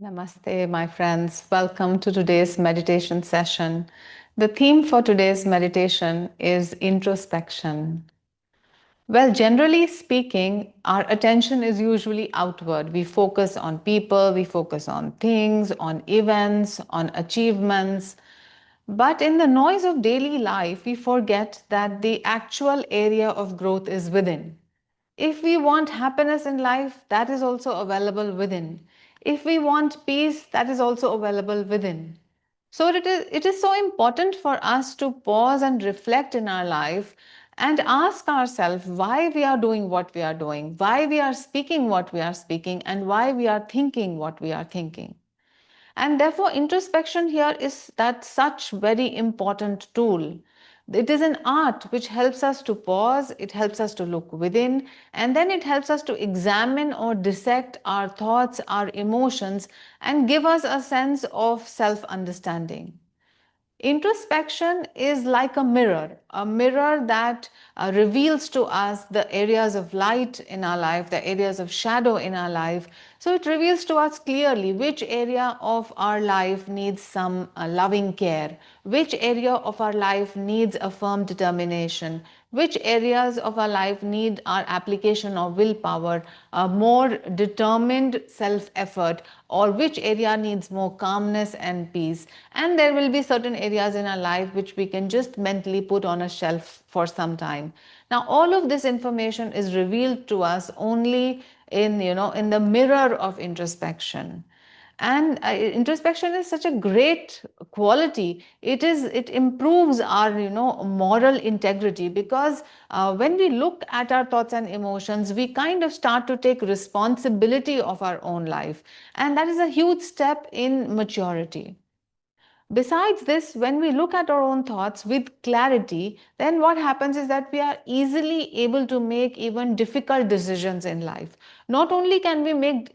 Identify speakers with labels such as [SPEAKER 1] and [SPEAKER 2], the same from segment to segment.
[SPEAKER 1] Namaste, my friends. Welcome to today's meditation session. The theme for today's meditation is introspection. Well, generally speaking, our attention is usually outward. We focus on people, we focus on things, on events, on achievements. But in the noise of daily life, we forget that the actual area of growth is within. If we want happiness in life, that is also available within. If we want peace, that is also available within. So it is so important for us to pause and reflect in our life and ask ourselves why we are doing what we are doing, why we are speaking what we are speaking, and why we are thinking what we are thinking. And therefore, introspection here is that such very important tool. It is an art which helps us to pause, it helps us to look within, and then it helps us to examine or dissect our thoughts, our emotions, and give us a sense of self understanding. Introspection is like a mirror that reveals to us the areas of light in our life, the areas of shadow in our life. So it reveals to us clearly which area of our life needs some loving care, which area of our life needs a firm determination, which areas of our life need our application of willpower, a more determined self effort, or which area needs more calmness and peace. And there will be certain areas in our life which we can just mentally put on a shelf for some time. Now all of this information is revealed to us only in the mirror of introspection. And introspection is such a great quality. It improves our moral integrity, because when we look at our thoughts and emotions, we kind of start to take responsibility of our own life, and that is a huge step in maturity. Besides this, when we look at our own thoughts with clarity, then what happens is that we are easily able to make even difficult decisions in life. Not only can we make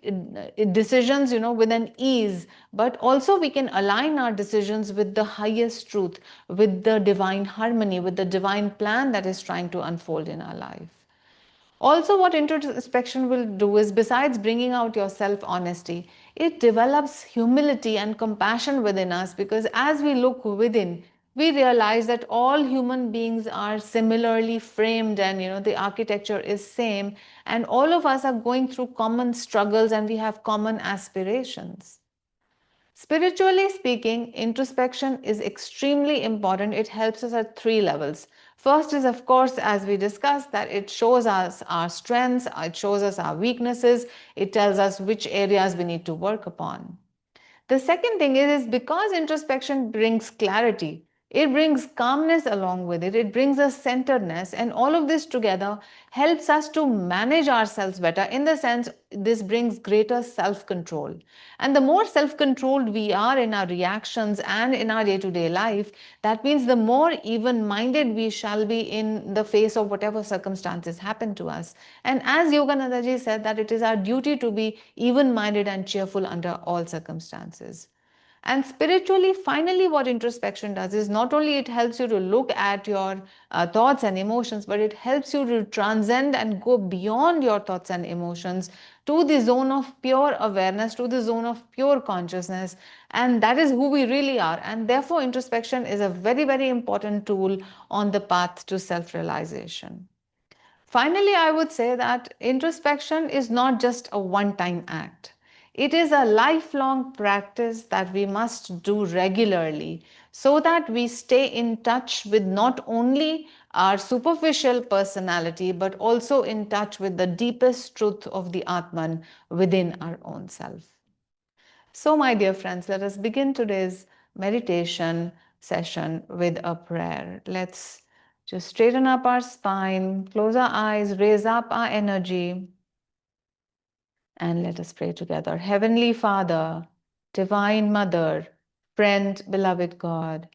[SPEAKER 1] decisions, with an ease, but also we can align our decisions with the highest truth, with the divine harmony, with the divine plan that is trying to unfold in our life. Also, what introspection will do is, besides bringing out your self honesty, it develops humility and compassion within us, because as we look within, we realize that all human beings are similarly framed, and the architecture is same, and all of us are going through common struggles, and we have common aspirations. Spiritually speaking, introspection is extremely important. It helps us at three levels. First is, of course, as we discussed, that it shows us our strengths, it shows us our weaknesses, it tells us which areas we need to work upon. The second thing is because introspection brings clarity, it brings calmness along with it, it brings us centeredness, and all of this together helps us to manage ourselves better. In the sense, this brings greater self control. And the more self controlled we are in our reactions and in our day to day life, that means the more even minded we shall be in the face of whatever circumstances happen to us. And as Yogananda ji said, that it is our duty to be even minded and cheerful under all circumstances. And spiritually, finally, what introspection does is not only it helps you to look at your thoughts and emotions, but it helps you to transcend and go beyond your thoughts and emotions to the zone of pure awareness, to the zone of pure consciousness. And that is who we really are. And therefore, introspection is a very, very important tool on the path to self realization. Finally, I would say that introspection is not just a one time act. It is a lifelong practice that we must do regularly, so that we stay in touch with not only our superficial personality, but also in touch with the deepest truth of the Atman within our own self. So, my dear friends, let us begin today's meditation session with a prayer. Let's just straighten up our spine, close our eyes, raise up our energy, and let us pray together. Heavenly Father, Divine Mother, Friend, Beloved God,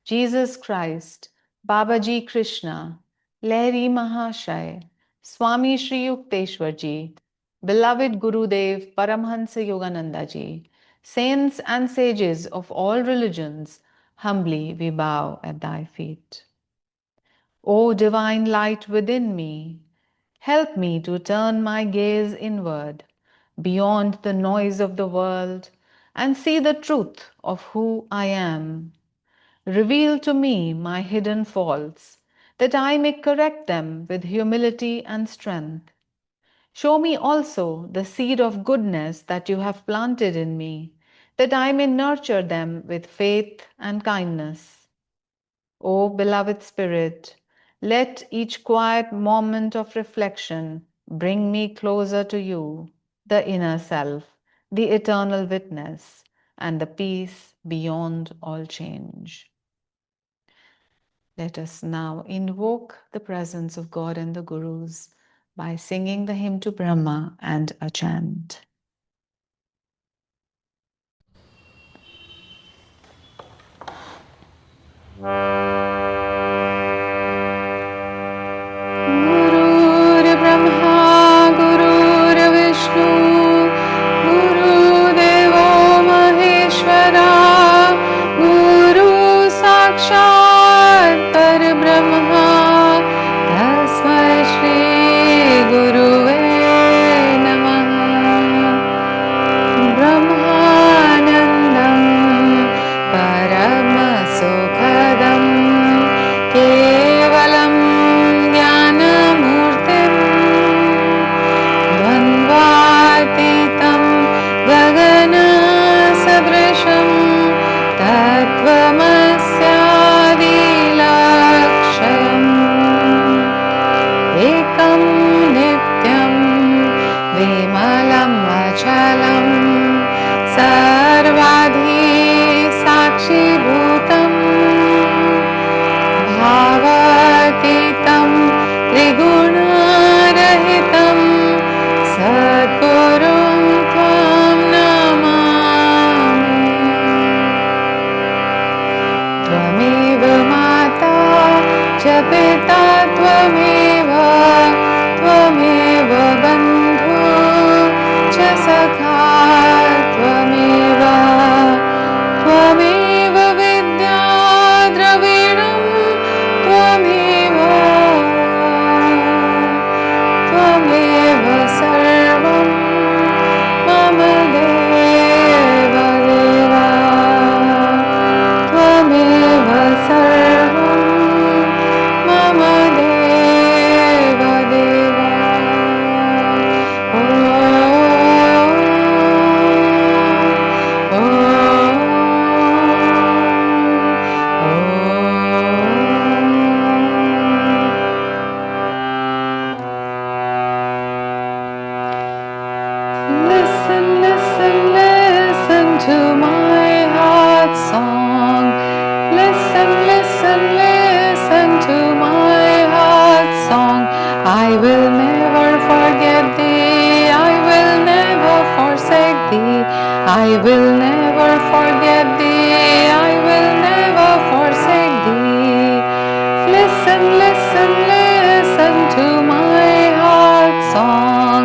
[SPEAKER 1] Jesus Christ, Babaji Krishna, Lahiri Mahashaya, Swami Sri Yukteswar Ji, Beloved Gurudev Paramhansa Yogananda Ji, saints and sages of all religions, humbly we bow at thy feet. O divine light within me, help me to turn my gaze inward, beyond the noise of the world, and see the truth of who I am. Reveal to me my hidden faults, that I may correct them with humility and strength. Show me also the seed of goodness that you have planted in me, that I may nurture them with faith and kindness. O beloved Spirit, let each quiet moment of reflection bring me closer to you, the inner self, the eternal witness, and the peace beyond all change. Let us now invoke the presence of God and the Gurus by singing the hymn to Brahma and a chant. Gurur Brahma Gurur Vishnu Guru Devo Maheshwara Guru Sakshat Parabrahma Tasmai Shri Guruve Namah Brahmanandam Paramasukadam Kevalam Jnanamurtim Dvandvatitam Gagana Sadrisham Tattvamasyadilakshayam Ekam Nityam Vimalam Achalam Sarvadhi Sakshi Bhutam Bhavatitam Triguna-rahitam Sadgurum Tvam Namami Tvameva Mata Cha Pita Tvameva Tvameva Bandhu Cha Sakha Tvameva Tvameva Vidya Dravidam Tvameva Tvameva Sarvam Mama Deva Deva Tvameva Sarvam Mama Deva Deva Listen, listen, listen to my heart song. Listen, listen, listen to my heart song. I will never forget thee. I will never forsake thee. I will never forget thee. I will never forsake thee. Listen, listen, listen to my heart song.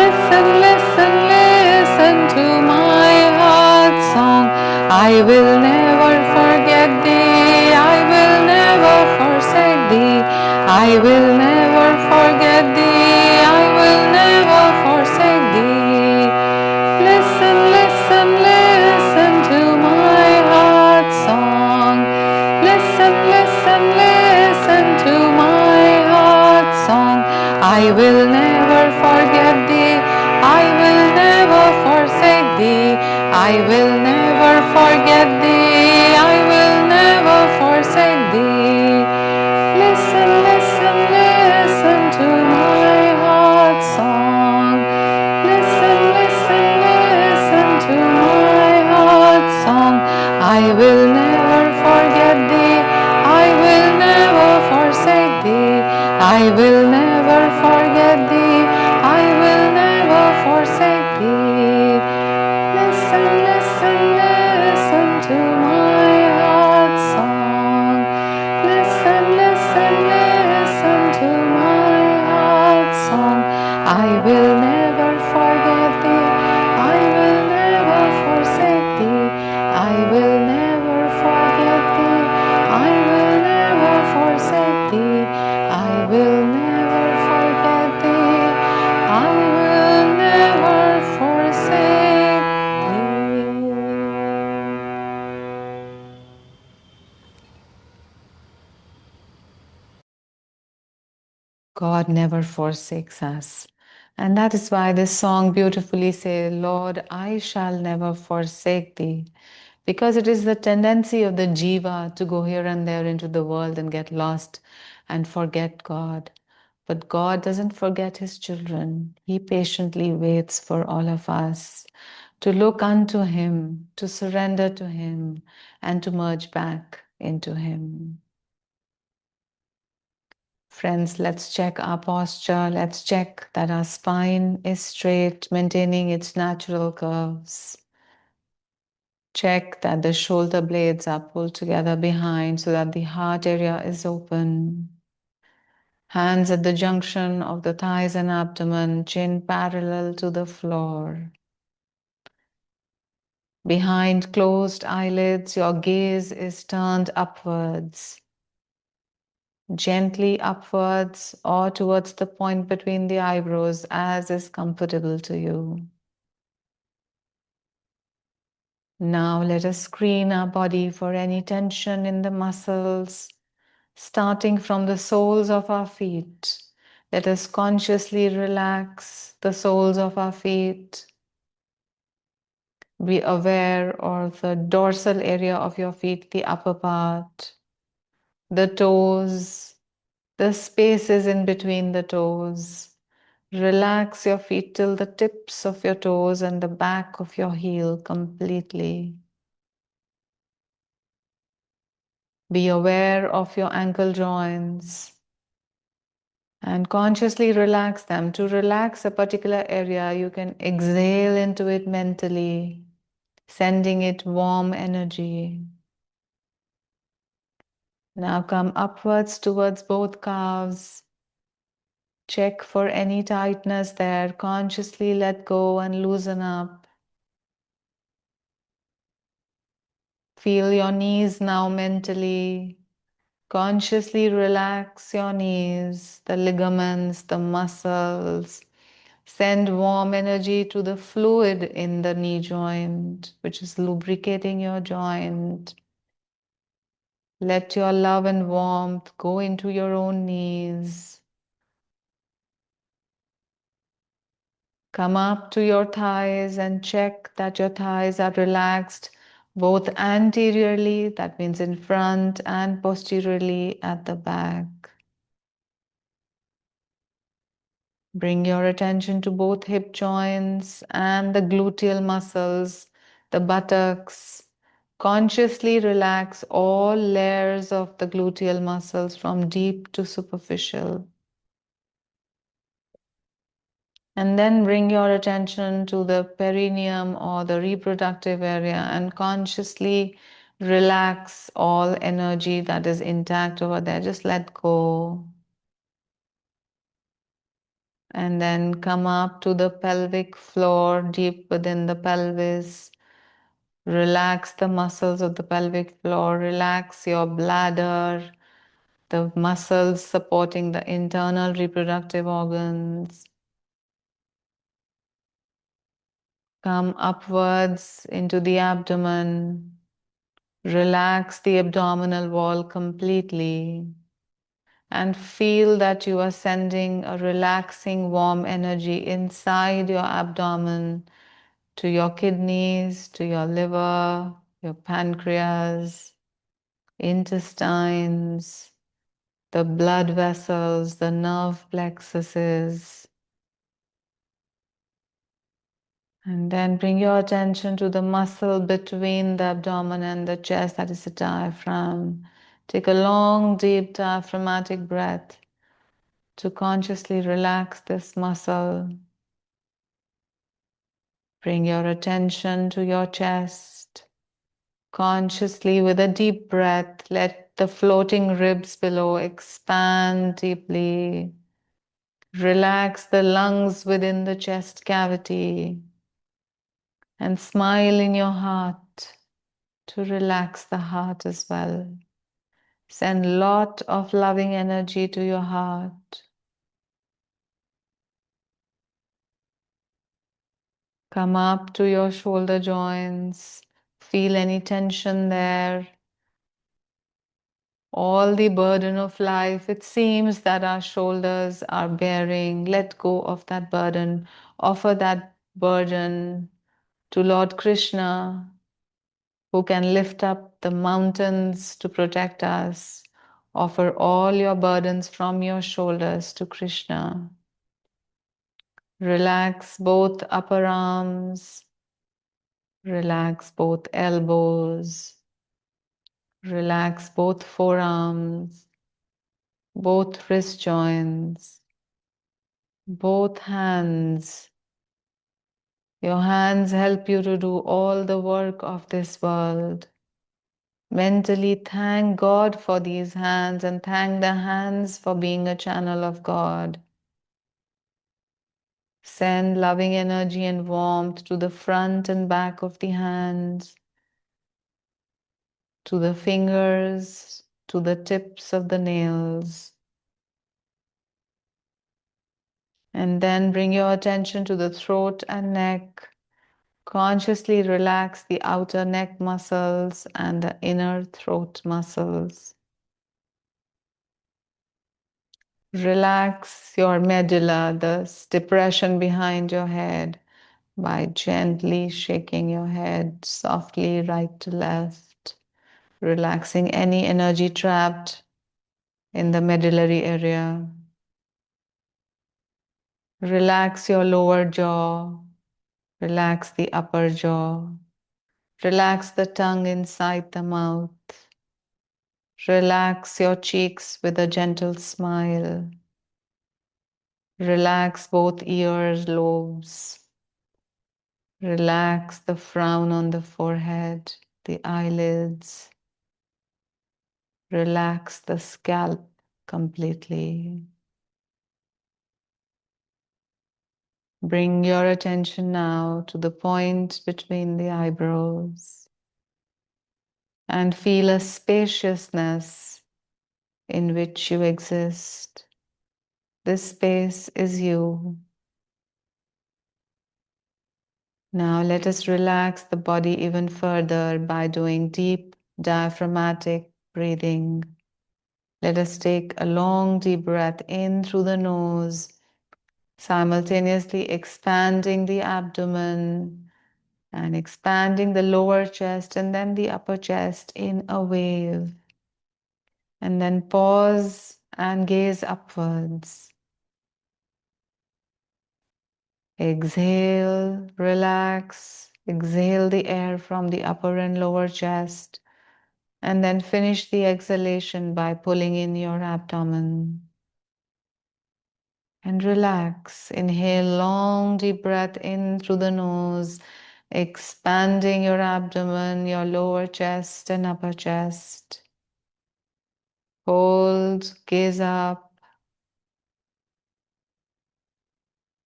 [SPEAKER 1] Listen, listen, listen to my heart song. I will never forget thee. I will never forsake thee. I will never forget thee. I will never forsake thee. Listen, listen, listen to my heart song. Listen, listen, listen to my heart song. I will never forget thee. I will never forsake thee. I will never forget thee. I will never forsake thee. Listen, listen, listen to my heart song. Listen, listen, listen to my heart song. I will never forget thee. I will never forsake thee. I will never forget thee. I will never forsake thee. Listen, listen, listen to my heart song. Listen, listen, listen to my heart song. I will never forget thee. I will never forsake thee. I will never forget thee. I will never forsake thee. I will never forget thee. I will never forsake thee. God never forsakes us. And that is why this song beautifully says, Lord, I shall never forsake thee. Because it is the tendency of the jiva to go here and there into the world and get lost and forget God. But God doesn't forget his children. He patiently waits for all of us to look unto him, to surrender to him, and to merge back into him. Friends, let's check our posture. Let's check that our spine is straight, maintaining its natural curves. Check that the shoulder blades are pulled together behind so that the heart area is open. Hands at the junction of the thighs and abdomen, chin parallel to the floor. Behind closed eyelids, your gaze is turned upwards. Gently upwards or towards the point between the eyebrows as is comfortable to you. Now let us screen our body for any tension in the muscles, starting from the soles of our feet. Let us consciously relax the soles of our feet. Be aware of the dorsal area of your feet, the upper part, the toes, the spaces in between the toes. Relax your feet till the tips of your toes and the back of your heel completely. Be aware of your ankle joints and consciously relax them. To relax a particular area, you can exhale into it mentally, sending it warm energy. Now come upwards towards both calves. Check for any tightness there. Consciously let go and loosen up. Feel your knees now mentally. Consciously relax your knees, the ligaments, the muscles. Send warm energy to the fluid in the knee joint, which is lubricating your joint. Let your love and warmth go into your own knees. Come up to your thighs and check that your thighs are relaxed both anteriorly, that means in front, and posteriorly at the back. Bring your attention to both hip joints and the gluteal muscles, the buttocks. Consciously relax all layers of the gluteal muscles from deep to superficial. And then bring your attention to the perineum or the reproductive area and consciously relax all energy that is intact over there. Just let go. And then come up to the pelvic floor, deep within the pelvis. Relax the muscles of the pelvic floor. Relax your bladder, the muscles supporting the internal reproductive organs. Come upwards into the abdomen. Relax the abdominal wall completely. And feel that you are sending a relaxing, warm energy inside your abdomen to your kidneys, to your liver, your pancreas, intestines, the blood vessels, the nerve plexuses. And then bring your attention to the muscle between the abdomen and the chest, that is the diaphragm. Take a long, deep diaphragmatic breath to consciously relax this muscle. Bring your attention to your chest. Consciously, with a deep breath, let the floating ribs below expand deeply. Relax the lungs within the chest cavity. And smile in your heart to relax the heart as well. Send lot of loving energy to your heart. Come up to your shoulder joints. Feel any tension there. all the burden of life. It seems that our shoulders are bearing. Let go of that burden. Offer that burden to Lord Krishna, who can lift up the mountains to protect us. Offer all your burdens from your shoulders to Krishna. Relax both upper arms, relax both elbows, relax both forearms, both wrist joints, both hands. Your hands help you to do all the work of this world. Mentally thank God for these hands and thank the hands for being a channel of God. Send loving energy and warmth to the front and back of the hands, to the fingers, to the tips of the nails. And then bring your attention to the throat and neck. Consciously relax the outer neck muscles and the inner throat muscles. Relax your medulla, the depression behind your head, by gently shaking your head softly right to left, relaxing any energy trapped in the medullary area. Relax your lower jaw, relax the upper jaw, relax the tongue inside the mouth, relax your cheeks with a gentle smile, relax both ear lobes, relax the frown on the forehead, the eyelids, relax the scalp completely. Bring your attention now to the point between the eyebrows and feel a spaciousness in which you exist. This space is you. Now let us relax the body even further by doing deep diaphragmatic breathing. Let us take a long deep breath in through the nose, simultaneously expanding the abdomen and expanding the lower chest and then the upper chest in a wave. And then pause and gaze upwards. Exhale, relax, exhale the air from the upper and lower chest, and then finish the exhalation by pulling in your abdomen. And relax. Inhale, long deep breath in through the nose, expanding your abdomen, your lower chest and upper chest. Hold, gaze up.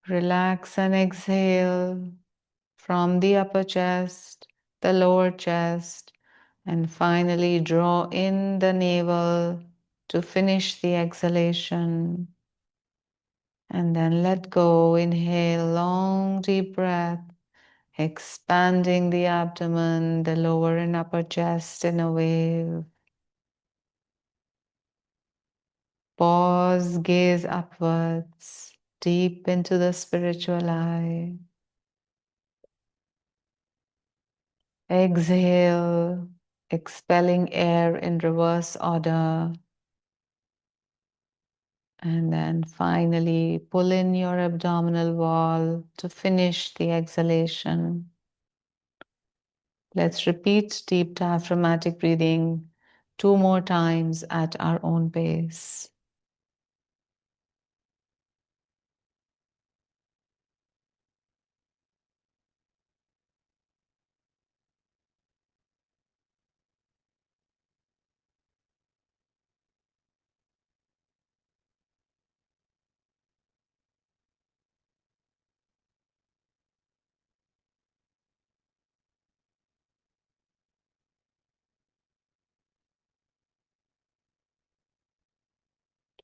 [SPEAKER 1] Relax and exhale from the upper chest, the lower chest, and finally draw in the navel to finish the exhalation. And then let go. Inhale, long deep breath, expanding the abdomen, the lower and upper chest in a wave. Pause, gaze upwards, deep into the spiritual eye. Exhale, expelling air in reverse order. And then finally pull in your abdominal wall to finish the exhalation. Let's repeat deep diaphragmatic breathing 2 more times at our own pace.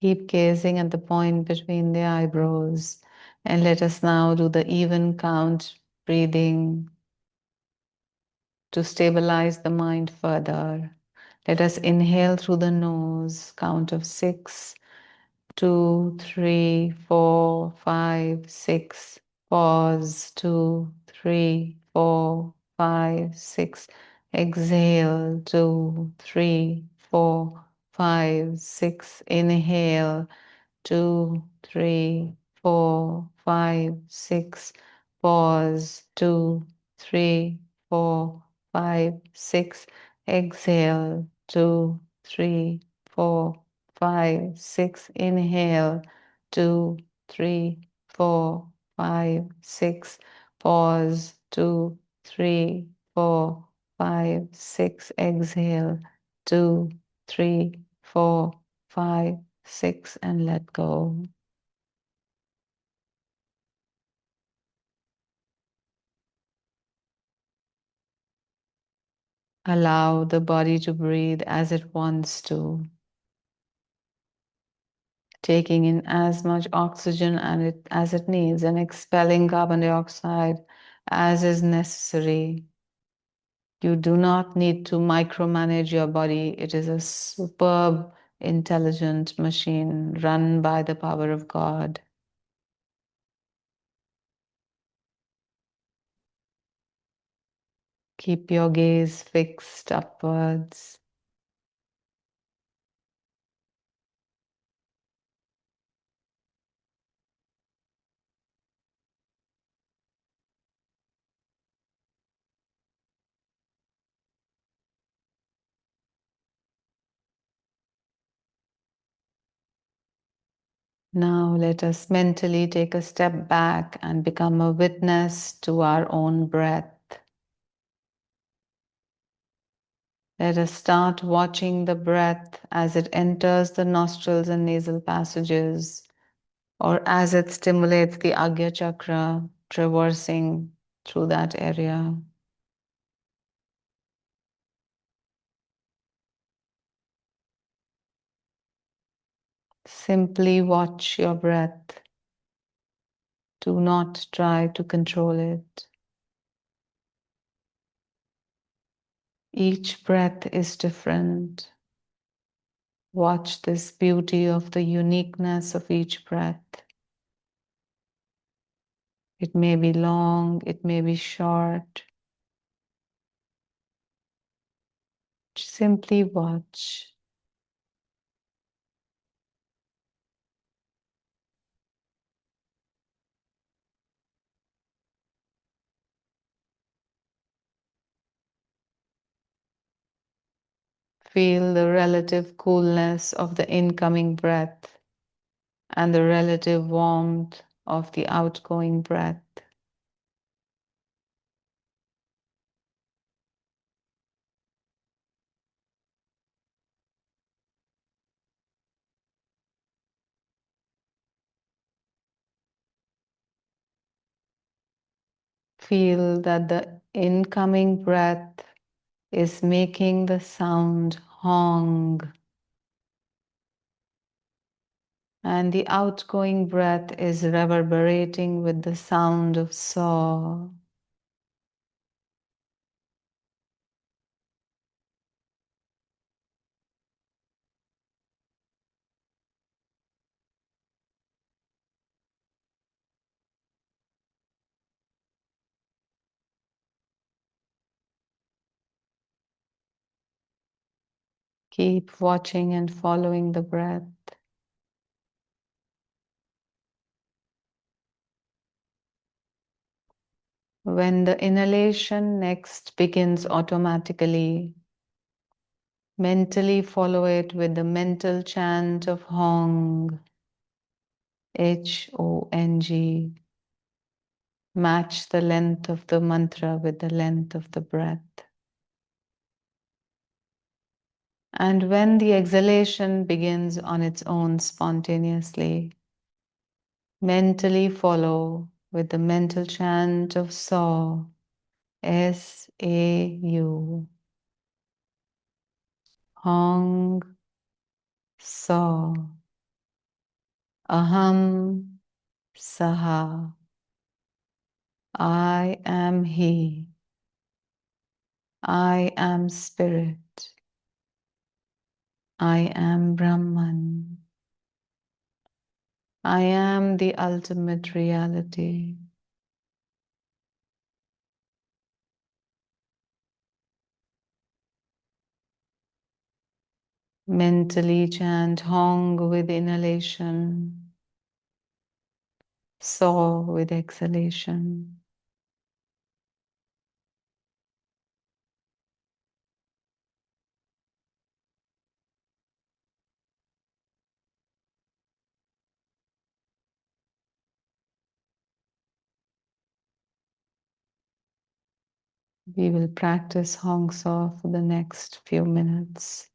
[SPEAKER 1] Keep gazing at the point between the eyebrows, and let us now do the even count breathing to stabilize the mind further. Let us inhale through the nose, count of 6, 2, 3, 4, 5, 6. Pause, 2, 3, 4, 5, 6. Exhale, 2, 3, 4, 5, 6. Inhale, 2, 3, 4, 5, 6. Pause, 2, 3, 4, 5, 6. Exhale, 2, 3, 4, 5, 6. Inhale, 2, 3, 4, 5, 6. Pause, 2, 3, 4, 5, 6. Exhale, 2, 3, 4, 5, 6, and let go. Allow the body to breathe as it wants to, taking in as much oxygen as it needs and expelling carbon dioxide as is necessary. You do not need to micromanage your body. It is a superb, intelligent machine run by the power of God. Keep your gaze fixed upwards. Now let us mentally take a step back and become a witness to our own breath. Let us start watching the breath as it enters the nostrils and nasal passages, or as it stimulates the Agya chakra, traversing through that area. Simply watch your breath. Do not try to control it. Each breath is different. Watch this beauty of the uniqueness of each breath. It may be long, it may be short. Simply watch. Feel the relative coolness of the incoming breath and the relative warmth of the outgoing breath. Feel that the incoming breath is making the sound hong, and the outgoing breath is reverberating with the sound of saw. Keep watching and following the breath. When the inhalation next begins automatically, mentally follow it with the mental chant of Hong, Hong. Match the length of the mantra with the length of the breath. And when the exhalation begins on its own spontaneously, mentally follow with the mental chant of Saw, S-A-U. Hong, Saw. Aham, Saha. I am He. I am Spirit. I am Brahman. I am the ultimate reality. Mentally chant Hong with inhalation, Saw with exhalation. We will practice Hong Saw for the next few minutes.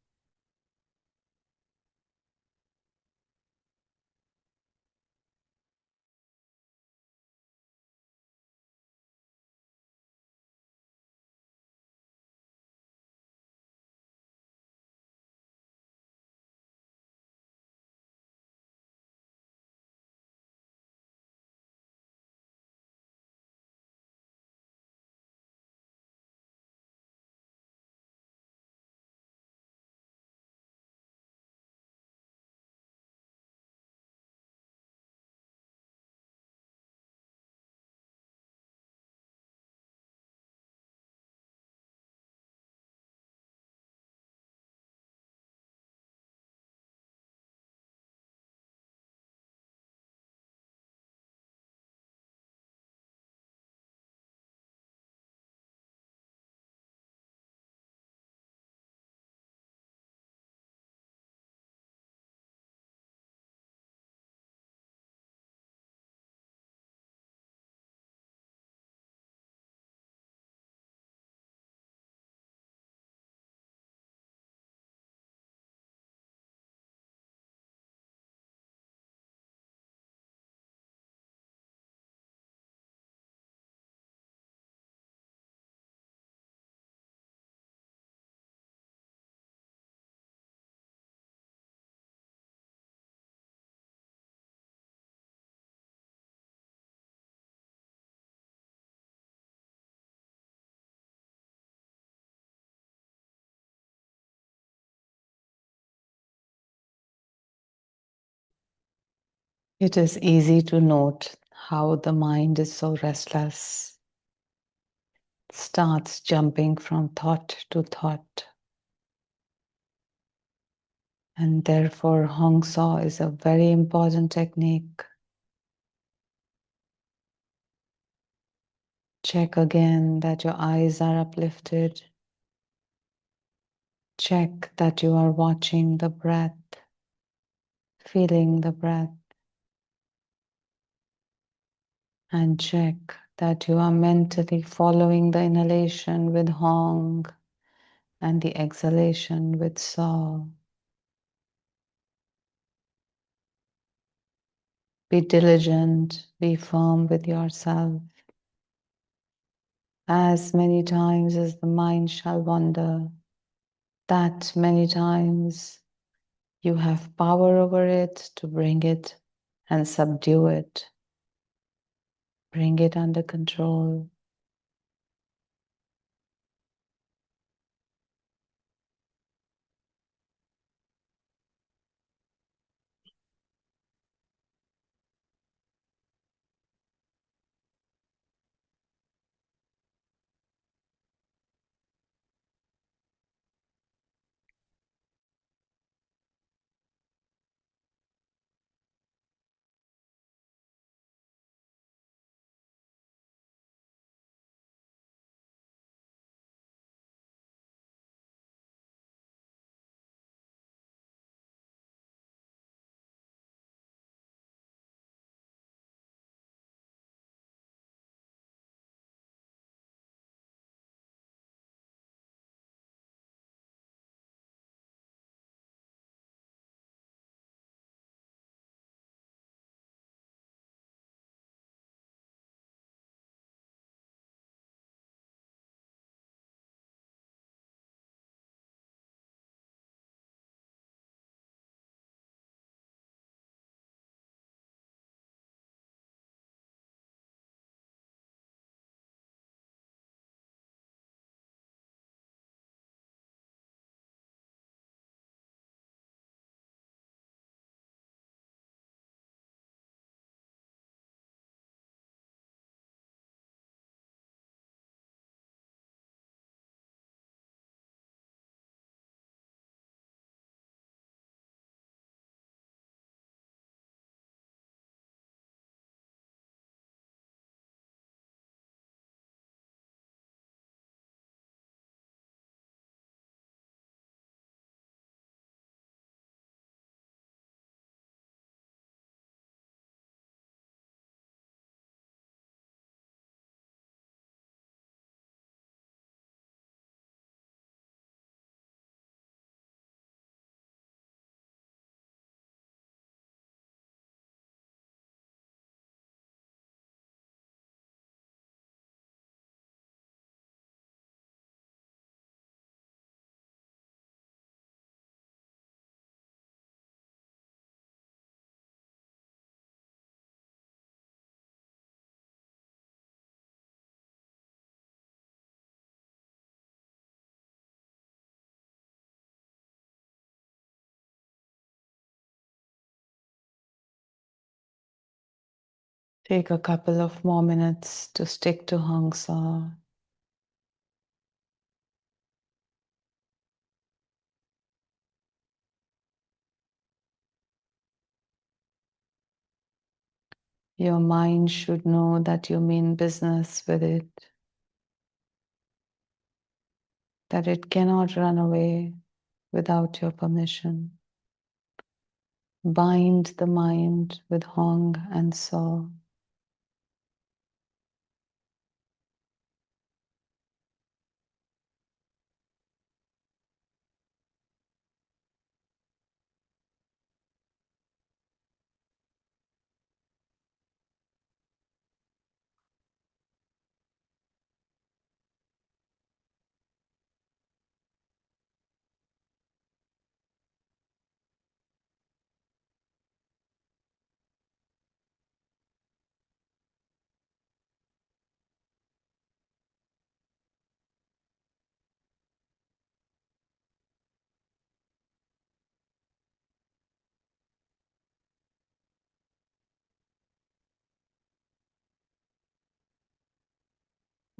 [SPEAKER 1] It is easy to note how the mind is so restless, starts jumping from thought to thought. And therefore, Hong Saw is a very important technique. Check again that your eyes are uplifted. Check that you are watching the breath, feeling the breath. And check that you are mentally following the inhalation with Hong and the exhalation with Saw. Be diligent, be firm with yourself. As many times as the mind shall wander, that many times you have power over it to bring it and subdue it. Bring it under control. Take a couple of more minutes to stick to Hong Sa. Your mind should know that you mean business with it, that it cannot run away without your permission. Bind the mind with Hong and Sa.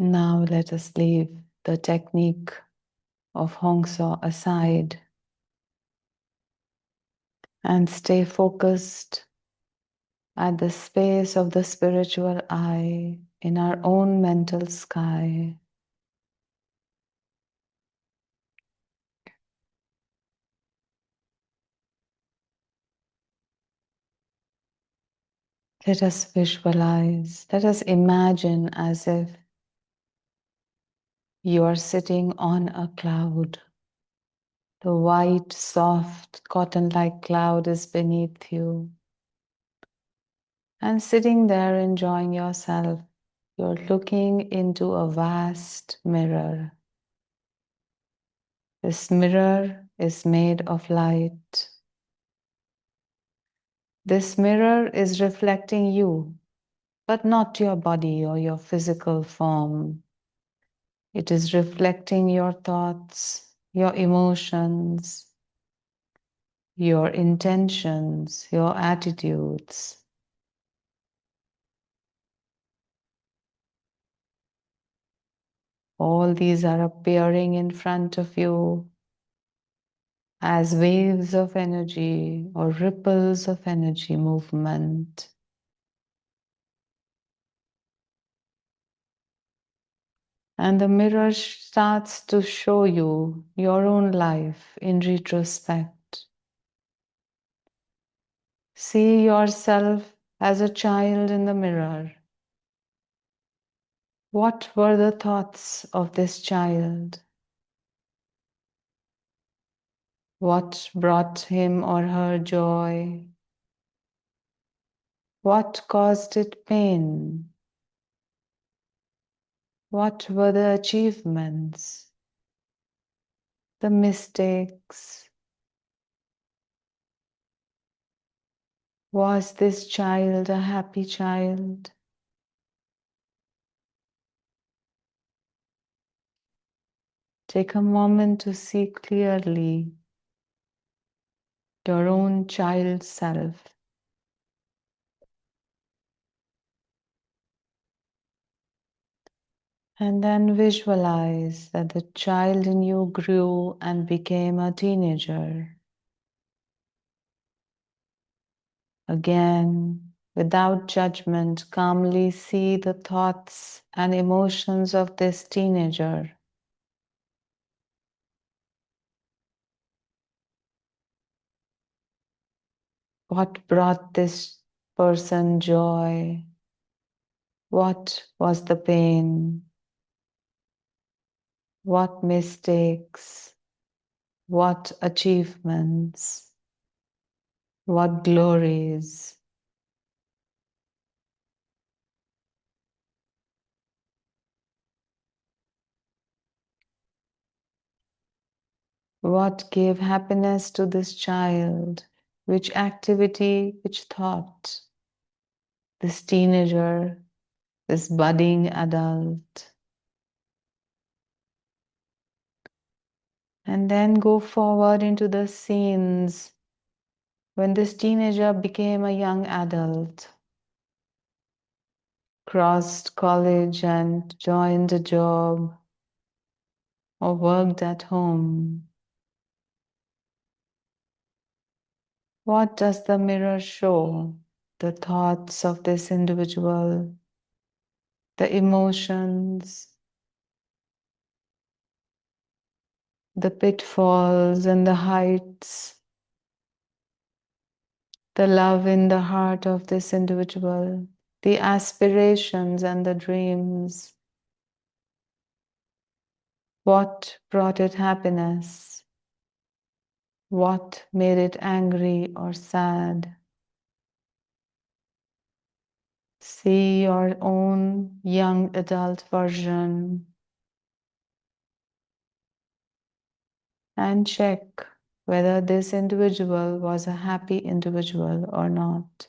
[SPEAKER 1] Now let us leave the technique of Hong Sa aside and stay focused at the space of the spiritual eye in our own mental sky. Let us visualize, let us imagine as if you are sitting on a cloud. The white, soft, cotton-like cloud is beneath you. And sitting there enjoying yourself, you're looking into a vast mirror. This mirror is made of light. This mirror is reflecting you, but not your body or your physical form. It is reflecting your thoughts, your emotions, your intentions, your attitudes. All these are appearing in front of you as waves of energy or ripples of energy movement. And the mirror starts to show you your own life in retrospect. See yourself as a child in the mirror. What were the thoughts of this child? What brought him or her joy? What caused it pain? What were the achievements, the mistakes? Was this child a happy child? Take a moment to see clearly your own child self. And then visualize that the child in you grew and became a teenager. Again, without judgment, calmly see the thoughts and emotions of this teenager. What brought this person joy? What was the pain? What mistakes? What achievements? What glories? What gave happiness to this child? Which activity, which thought? This teenager, this budding adult. And then go forward into the scenes when this teenager became a young adult. crossed college and joined a job or worked at home. What does the mirror show? The thoughts of this individual, the emotions, the pitfalls and the heights, the love in the heart of this individual, the aspirations and the dreams. What brought it happiness? What made it angry or sad? See your own young adult version and check whether this individual was a happy individual or not.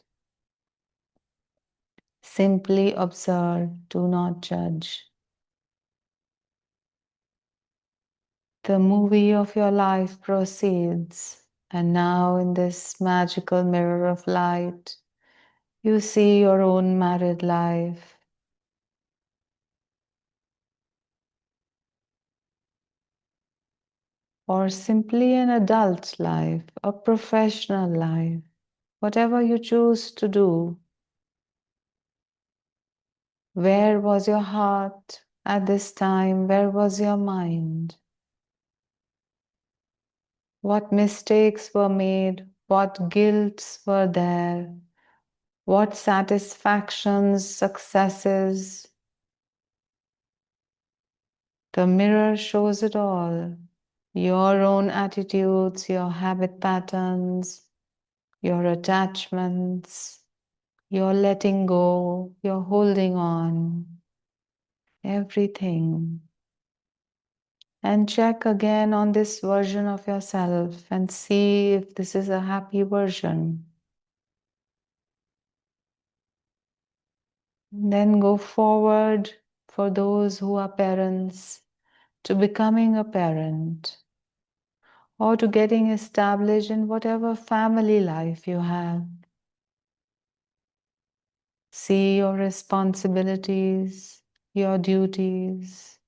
[SPEAKER 1] Simply observe, do not judge. The movie of your life proceeds, and now in this magical mirror of light, you see your own married life. Or simply an adult life, a professional life, whatever you choose to do. Where was your heart at this time? Where was your mind? What mistakes were made? What guilts were there? What satisfactions, successes? The mirror shows it all. Your own attitudes, your habit patterns, your attachments, your letting go, your holding on, everything. And check again on this version of yourself and see if this is a happy version. Then go forward for those who are parents to becoming a parent or to getting established in whatever family life you have. See your responsibilities, your duties,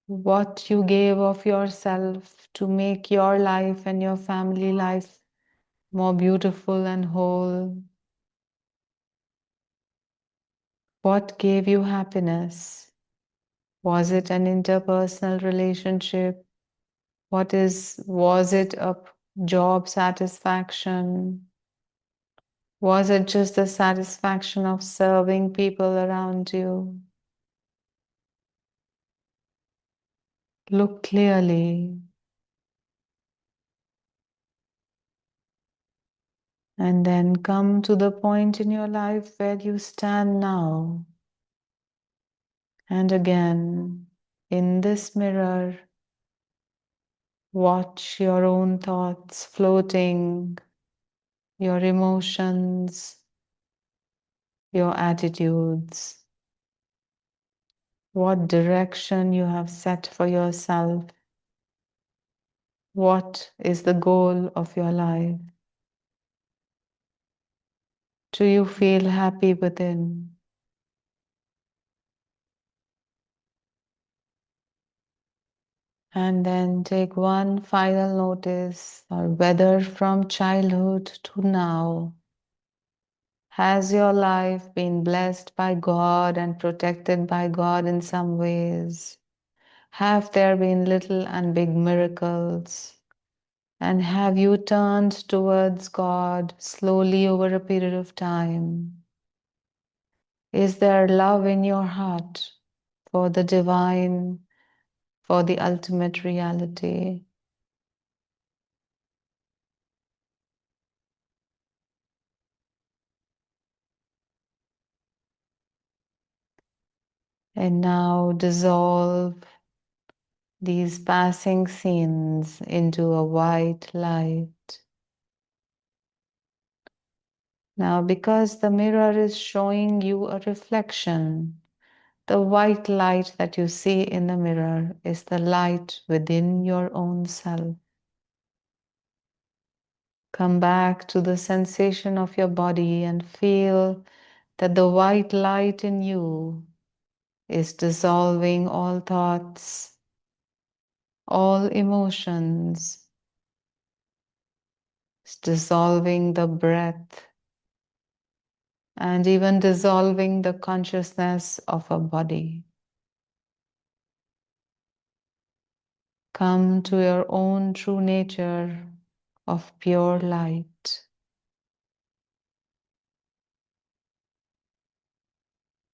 [SPEAKER 1] what you gave of yourself to make your life and your family life more beautiful and whole. What gave you happiness? Was it an interpersonal relationship? Was it a job satisfaction? Was it just the satisfaction of serving people around you? Look clearly and then come to the point in your life where you stand now. And again, in this mirror, watch your own thoughts floating, your emotions, your attitudes, what direction you have set for yourself, what is the goal of your life. Do you feel happy within? And then take one final notice, or whether from childhood to now, has your life been blessed by God and protected by God in some ways? Have there been little and big miracles? And have you turned towards God slowly over a period of time? Is there love in your heart for the divine, for the ultimate reality? And now dissolve these passing scenes into a white light. Now, because the mirror is showing you a reflection, the white light that you see in the mirror is the light within your own self. Come back to the sensation of your body and feel that the white light in you is dissolving all thoughts, all emotions, is dissolving the breath, and even dissolving the consciousness of a body. Come to your own true nature of pure light.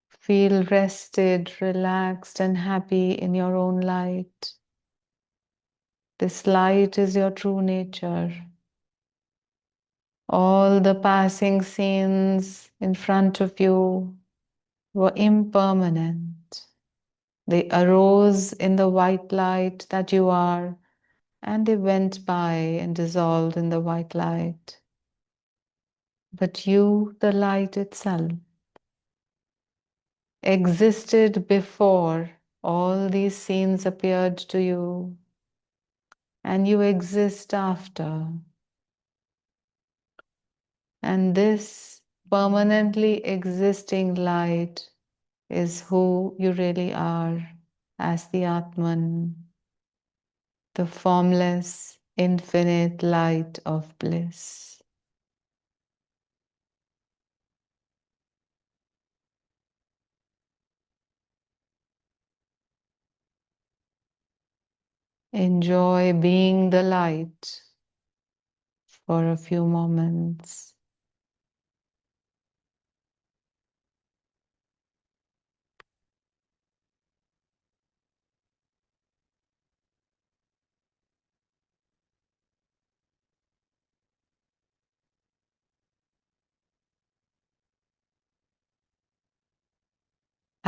[SPEAKER 1] Feel rested, relaxed, and happy in your own light. This light is your true nature. All the passing scenes in front of you were impermanent. They arose in the white light that you are, and they went by and dissolved in the white light. But you, the light itself, existed before all these scenes appeared to you, and you exist after. And this permanently existing light is who you really are as the Atman, the formless, infinite light of bliss. Enjoy being the light for a few moments.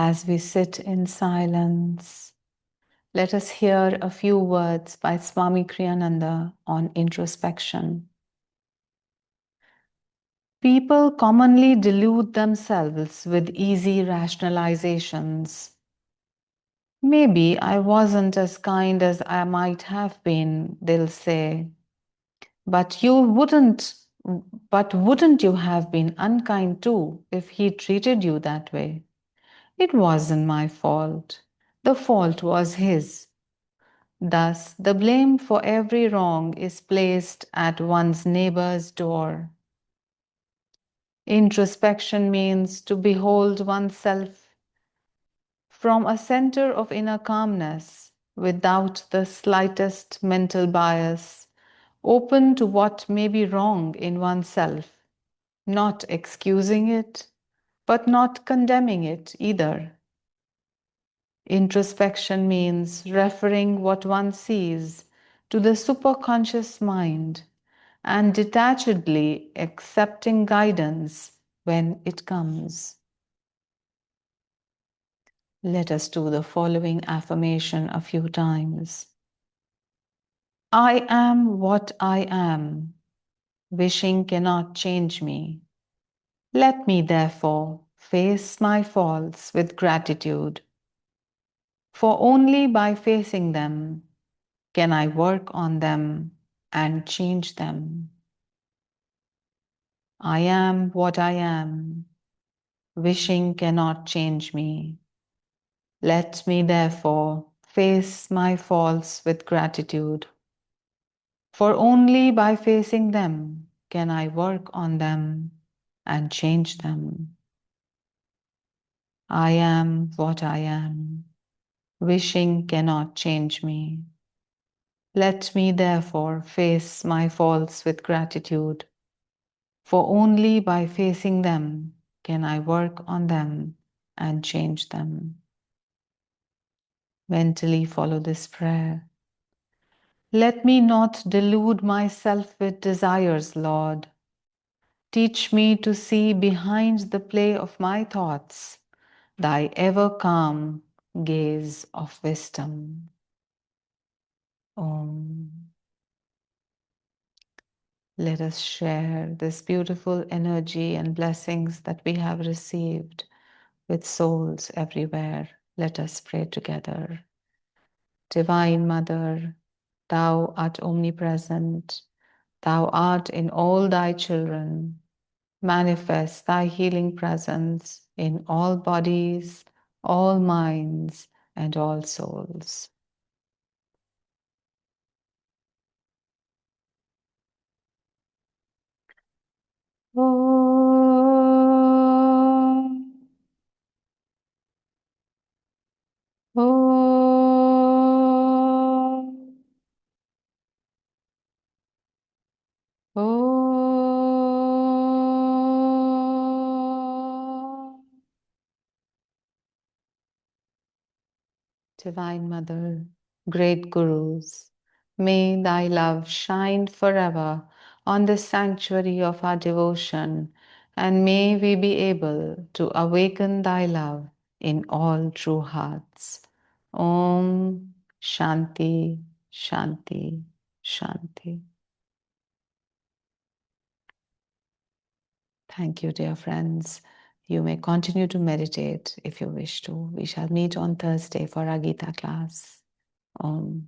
[SPEAKER 1] As we sit in silence, let us hear a few words by Swami Kriyananda on introspection. People commonly delude themselves with easy rationalizations. Maybe I wasn't as kind as I might have been, they'll say. But you wouldn't, but wouldn't you have been unkind too if he treated you that way? It wasn't my fault. The fault was his. Thus, the blame for every wrong is placed at one's neighbor's door. Introspection means to behold oneself from a center of inner calmness without the slightest mental bias, open to what may be wrong in oneself, not excusing it, but not condemning it either. Introspection means referring what one sees to the superconscious mind and detachedly accepting guidance when it comes. Let us do the following affirmation a few times. I am what I am. Wishing cannot change me. Let me therefore face my faults with gratitude, for only by facing them can I work on them and change them. I am what I am. Wishing cannot change me. Let me therefore face my faults with gratitude, for only by facing them can I work on them and change them. I am what I am. Wishing cannot change me. Let me therefore face my faults with gratitude, for only by facing them can I work on them and change them. Mentally follow this prayer. Let me not delude myself with desires, Lord. Teach me to see behind the play of my thoughts thy ever calm gaze of wisdom. Om. Let us share this beautiful energy and blessings that we have received with souls everywhere. Let us pray together. Divine Mother, thou art omnipresent. Thou art in all thy children. Manifest thy healing presence in all bodies, all minds, and all souls. Om. Om. Om. Divine Mother, great Gurus, may thy love shine forever on the sanctuary of our devotion, and may we be able to awaken thy love in all true hearts. Om Shanti, Shanti, Shanti. Thank you, dear friends. You may continue to meditate if you wish to. We shall meet on Thursday for our Gita class. Om.